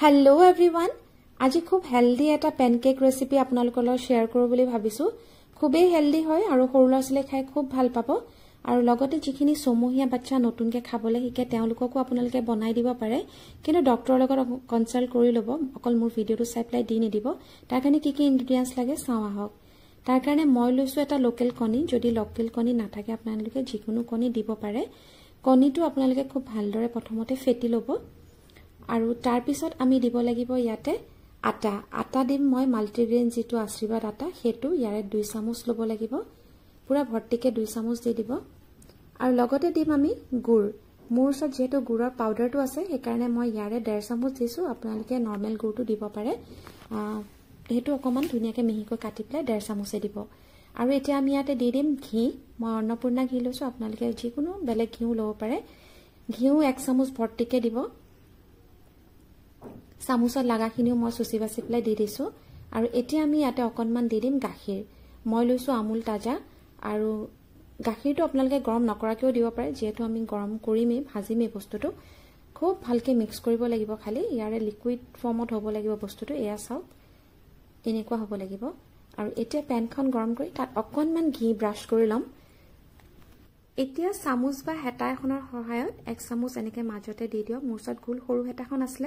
hello everyone আজি খুব healthy এটা প্যানকেক ৰেচিপি আপোনালোকৰ লগত শেয়াৰ কৰো বুলি ভাবিছো খুবেই হেলদি হয় আৰু সৰু ল'ৰা-ছোৱালীয়ে খাই খুব ভাল পাব আৰু লগতে যিখিনি সমহীয়া বাচ্চা নতুনকে খাবলৈ শিকে তেওঁলোককো আপোনালোকে বনাই দিব পাৰে কিন্তু ডক্টৰৰ লগত কনসাল্ট কৰি লব অকল মোৰ ভিডিওটো চাই প্লাই দি নিদিব তাৰ কাৰণে কি কি ইনগ্ৰেডিয়েন্টছ লাগে চাও আহক তাৰ কাৰণে মই লৈছো এটা লোকেল কণী যদি লোকেল কণী নাথাকে আপোনালোকে যিকোনো কণী দিব পাৰে কণীটো আপোনালোকে খুব ভালদৰে প্ৰথমতে ফেটি লব আৰু তাৰ পিছত আমি দিব লাগিব ইয়াতে আটা দিম মই মাল্টিগ্ৰেইন যেটো আশীৰ্বাদ আটা হেতু ইয়াৰে 2 চামুচ লব লাগিব পুৰা ভৰ্তিকে 2 চামুচ দি দিব আৰু লগতে দিম আমি গুড় মোৰ ওচৰত যেটো গুড়ৰ পাউডাৰটো আছে সেই কাৰণে মই ইয়াৰে 1.5 চামুচ দিছো আপোনালোকে নৰমাল গুড়টো দিব পাৰে হেতু অকমান ধুনিয়াকে মিহিকৈ কাটি প্লাই 1.5 চামুচে দিব আৰু এতিয়া আমি ইয়াতে দি দিম ঘি মই অন্নপূৰ্ণা ঘি লৈছো আপোনালোকে যিকোনো বেলেগ ঘিও লব পাৰে ঘিও 1 চামুচ ভৰ্তিকে দিব চামুচত লাগাখিনিও মই সুচি বাছি প্লাই দি দিছো আৰু এতিয়া আমি ইয়াতে অকনমান দি দিম গাখীৰ মই লৈছো আমুল তাজা আৰু গাখীৰটো আপোনালোকে গৰম নকৰাকেও দিব পাৰে যেহেতু আমি গৰম কৰিমে ভাজিমে বস্তুটো খুব ভালকে মিক্স কৰিব লাগিব খালি ইয়াৰে লিকুইড ফৰ্মত হ'ব লাগিব বস্তুটো এয়া চাও এনেকুৱা হ'ব লাগিব আৰু এতিয়া পেনখন গৰম কৰি তাত অকনমান ঘি ব্ৰাশ কৰি লম এতিয়া চামুচ বা হেতা এখনৰ সহায়ত 1 চামুচ এনেকে মাজতে দি দিও মোৰ ওচৰত গোল সৰু হেতাখন আছিল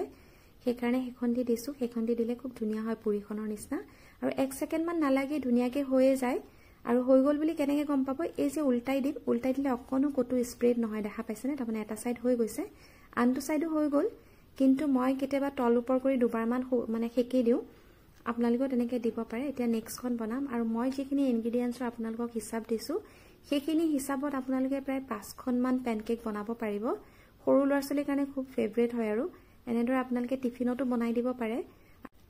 সেই কাৰণে হেখন দি দিছো হেখন দি দিলে খুব ধুনিয়া হয় পুৰিখনৰ নিচিনা আৰু 1 সেকেন্ড মান নালাগে ধুনিয়াকে হৈয়ে যায় আৰু হৈ গল বুলি কেনেকে গম পাব এই যে উল্টাই দিলে অকনো কটো স্প্ৰেড নহয় দেখা পাইছেনে তাৰমানে এটা সাইড হৈ গৈছে আনটো সাইডো হৈ গল কিন্তু মই কেতিয়াবা তল ওপৰ কৰি দুবাৰ মান মানে হেকি দিও আপোনালোকে তেনেকে দিব পাৰে এতিয়া নেক্সটখন বনাম আৰু মই যিখিনি ইনগ্ৰেডিয়েন্টছ আপোনালোকক হিচাপ দিছো সেইখিনি হিচাপত আপোনালোকে প্ৰায় 5খন মান প্যানকেক বনাব পাৰিব সৰু ল'ৰা-ছোৱালীৰ কাৰণে খুব ফেভাৰিট হয় আৰু এনেদৰে আপোনালোকে টিফিনতো বনাই দিব পাৰে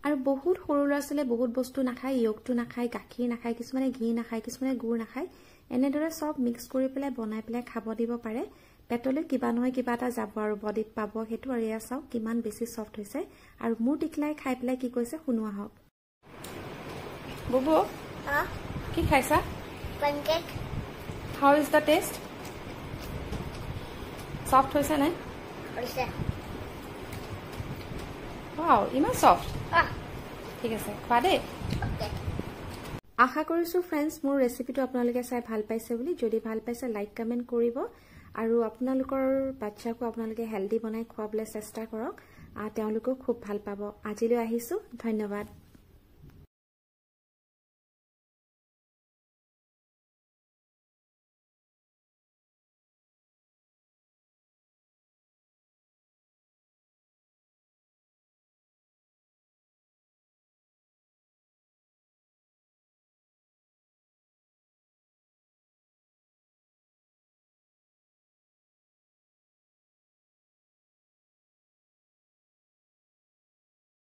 আৰু বহুত সৰু ল'ৰা-ছোৱালীয়ে বহুত বস্তু নাখায় ইয়কটো নাখায় গাখীৰ নাখায় কিছুমানে ঘি নাখায় কিছুমানে গুড় নাখায় এনেদৰে সব মিক্স কৰি পেলাই বনাই পেলাই খাব দিব পাৰে পেটলৈ কিবা নহয় কিবা এটা যাব আৰু বডিত পাব হেতু আৰু এয়া চাও কিমান বেছি সফট হৈছে আৰু মোৰ টিকলাই খাই পেলাই কি কৈছে শুনোৱা হওক বুবু কি খাইছা pancake how is the taste soft হৈছে না হৈছে wow ইমান সফট ঠিক আছে খোৱা দে ওকে আশা কৰিছো फ्रेंड्स মোৰ ৰেচিপিটো আপোনালোকে চাই ভাল পাইছে বুলি যদি ভাল পাইছে লাইক কমেন্ট কৰিব আৰু আপোনালোকৰ বাচ্চাকো আপোনালোকে হেলদি বনাই খোৱাবলৈ চেষ্টা কৰক তেওঁলোকো খুব ভাল পাব আজিলৈ আহিছো ধন্যবাদ